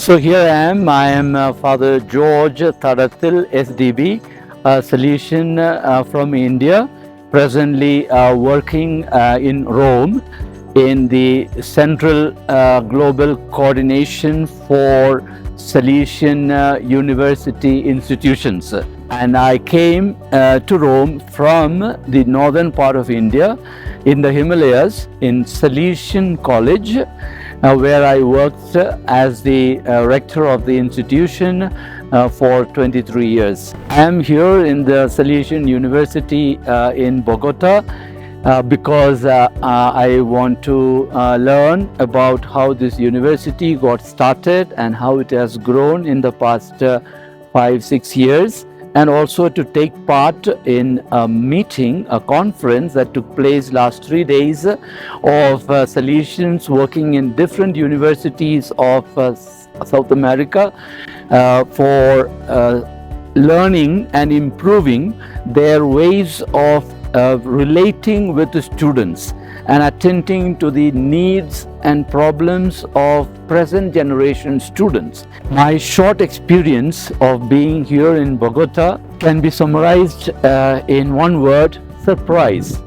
So here I am Father George Thadathil, SDB, a solution from India, presently working in Rome in the Central Global Coordination for Salesian University Institutions. And I came to Rome from the northern part of India in the Himalayas in Salesian College, where I worked as the rector of the institution for 23 years. I am here in the Salesian University in Bogota because I want to learn about how this university got started and how it has grown in the past 5-6 years, and also to take part in a meeting, a conference that took place last 3 days of Salesians working in different universities of South America for learning and improving their ways of relating with the students and attending to the needs and problems of present generation students. My short experience of being here in Bogota can be summarized in one word: surprise.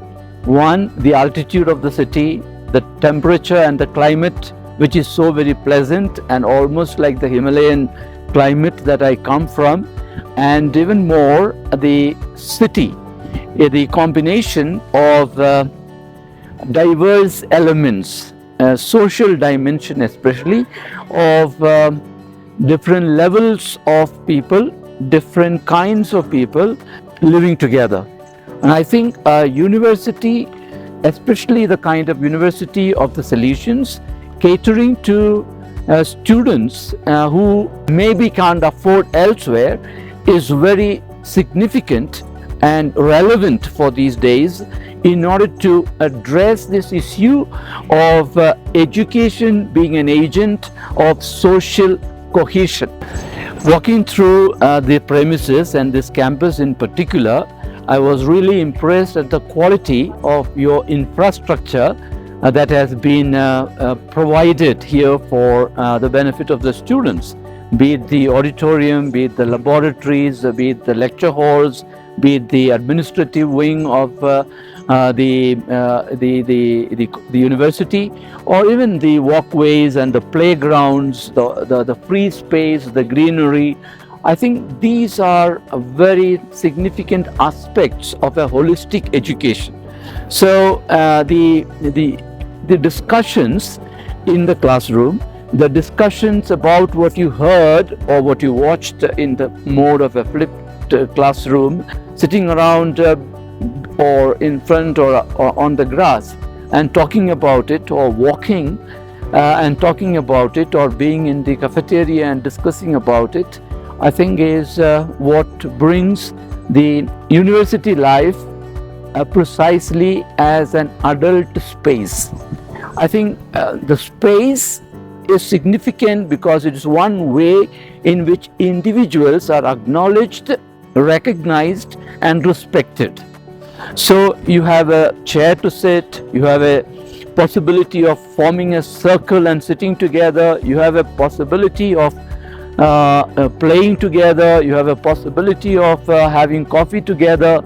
One, the altitude of the city, the temperature and the climate, which is so very pleasant and almost like the Himalayan climate that I come from, and even more the city, the combination of diverse elements, social dimension especially, of different levels of people, different kinds of people living together. And I think a university, especially the kind of university of the Salesians, catering to students who maybe can't afford elsewhere, is very significant and relevant for these days in order to address this issue of education being an agent of social cohesion. Walking through the premises and this campus in particular, I was really impressed at the quality of your infrastructure that has been provided here for the benefit of the students, be it the auditorium, be it the laboratories, be it the lecture halls, be it the administrative wing of the university, or even the walkways and the playgrounds, the free space, the greenery. I think these are very significant aspects of a holistic education. So the discussions in the classroom, the discussions about what you heard or what you watched in the mode of a flipped classroom, sitting around or in front or on the grass and talking about it, or walking and talking about it, or being in the cafeteria and discussing about it, I think is what brings the university life precisely as an adult space. I think the space is significant because it is one way in which individuals are acknowledged, recognized and respected. So you have a chair to sit, you have a possibility of forming a circle and sitting together, you have a possibility of playing together, you have a possibility of having coffee together.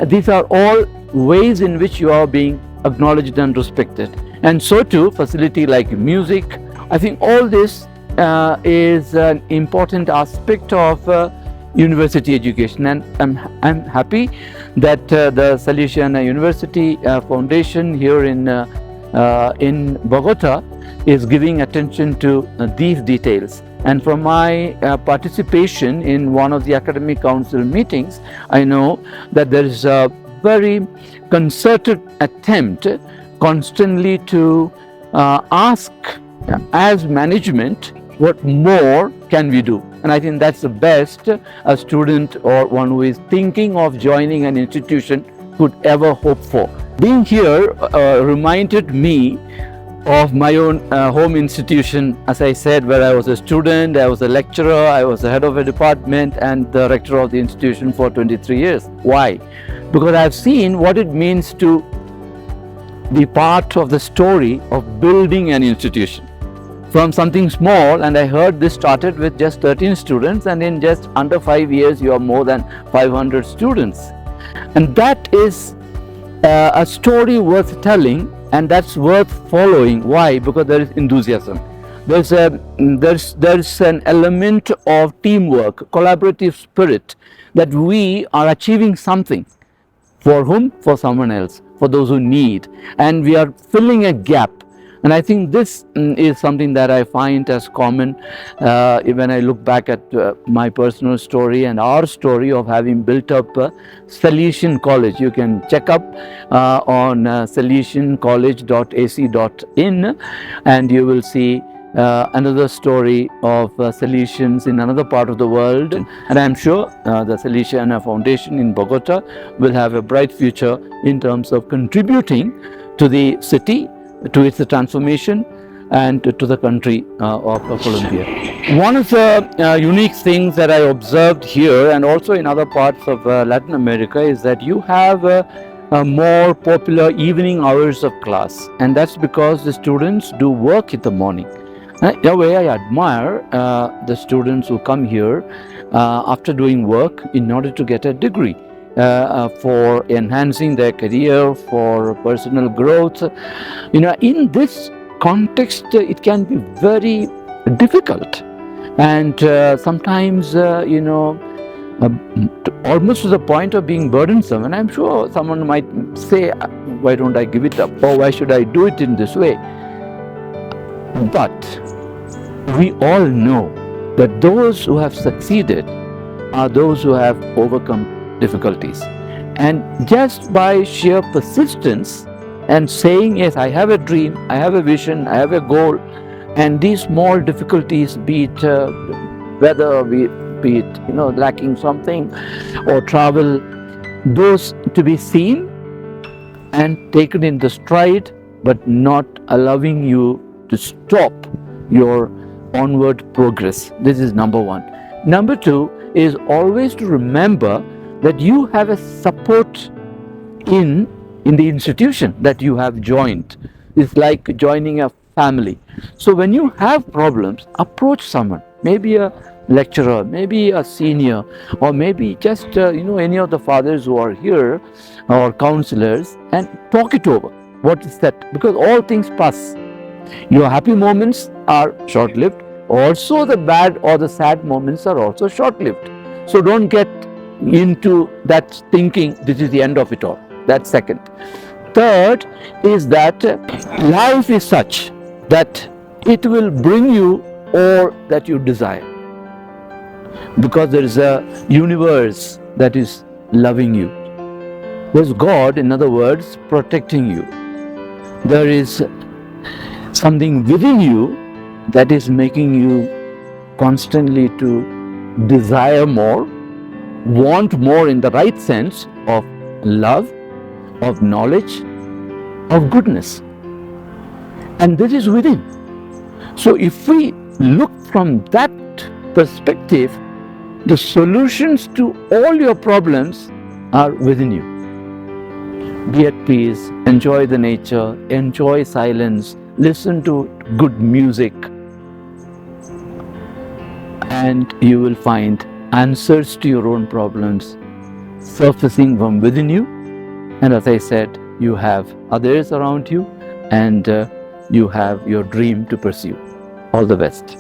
These are all ways in which you are being acknowledged and respected. And so too, facility like music. I think all this is an important aspect of university education, and I'm happy that the Salesian University Foundation here in Bogota is giving attention to these details. And from my participation in one of the academic council meetings, I know that there is a very concerted attempt constantly to ask as management, what more can we do? And I think that's the best a student or one who is thinking of joining an institution could ever hope for. Being here reminded me of my own home institution, as I said, where I was a student, I was a lecturer, I was the head of a department and the rector of the institution for 23 years. Why? Because I've seen what it means to be part of the story of building an institution. from something small, and I heard this started with just 13 students, and in just under 5 years you have more than 500 students. And that is a story worth telling, and that's worth following. Why? Because there is enthusiasm. There's an element of teamwork, collaborative spirit, that we are achieving something. For whom? For someone else, for those who need, and we are filling a gap. And I think this is something that I find as common when I look back at my personal story and our story of having built up Salesian College. You can check up on salesiancollege.ac.in, and you will see another story of Salesians in another part of the world. And I'm sure the Salesian Foundation in Bogota will have a bright future in terms of contributing to the city, to its transformation, and to the country of Colombia. One of the unique things that I observed here and also in other parts of Latin America is that you have more popular evening hours of class, and that's because the students do work in the morning. In a way, I admire the students who come here after doing work in order to get a degree for enhancing their career, for personal growth. In this context, it can be very difficult, and sometimes, almost to the point of being burdensome. And I'm sure someone might say, why don't I give it up? Or why should I do it in this way? But we all know that those who have succeeded are those who have overcome difficulties. And just by sheer persistence and saying, yes, I have a dream, I have a vision, I have a goal, and these small difficulties, be it weather, be it lacking something, or travel, those to be seen and taken in the stride, but not allowing you to stop your onward progress. This is number one. Number two is always to remember that you have a support in the institution that you have joined. It's like joining a family. So when you have problems, approach someone, maybe a lecturer, maybe a senior, or maybe just any of the fathers who are here, or counselors, and talk it over. What is that? Because all things pass. Your happy moments are short-lived. Also the bad or the sad moments are also short-lived. So don't get into that thinking this is the end of it all. That's second. Third is that life is such that it will bring you all that you desire, because there is a universe that is loving you. There's God, in other words, protecting you. There is something within you that is making you constantly to desire more, want more in the right sense of love, of knowledge, of goodness. And this is within. So if we look from that perspective, the solutions to all your problems are within you. Be at peace, enjoy the nature, enjoy silence, listen to good music, and you will find answers to your own problems surfacing from within you. And as I said, you have others around you, and you have your dream to pursue. All the best.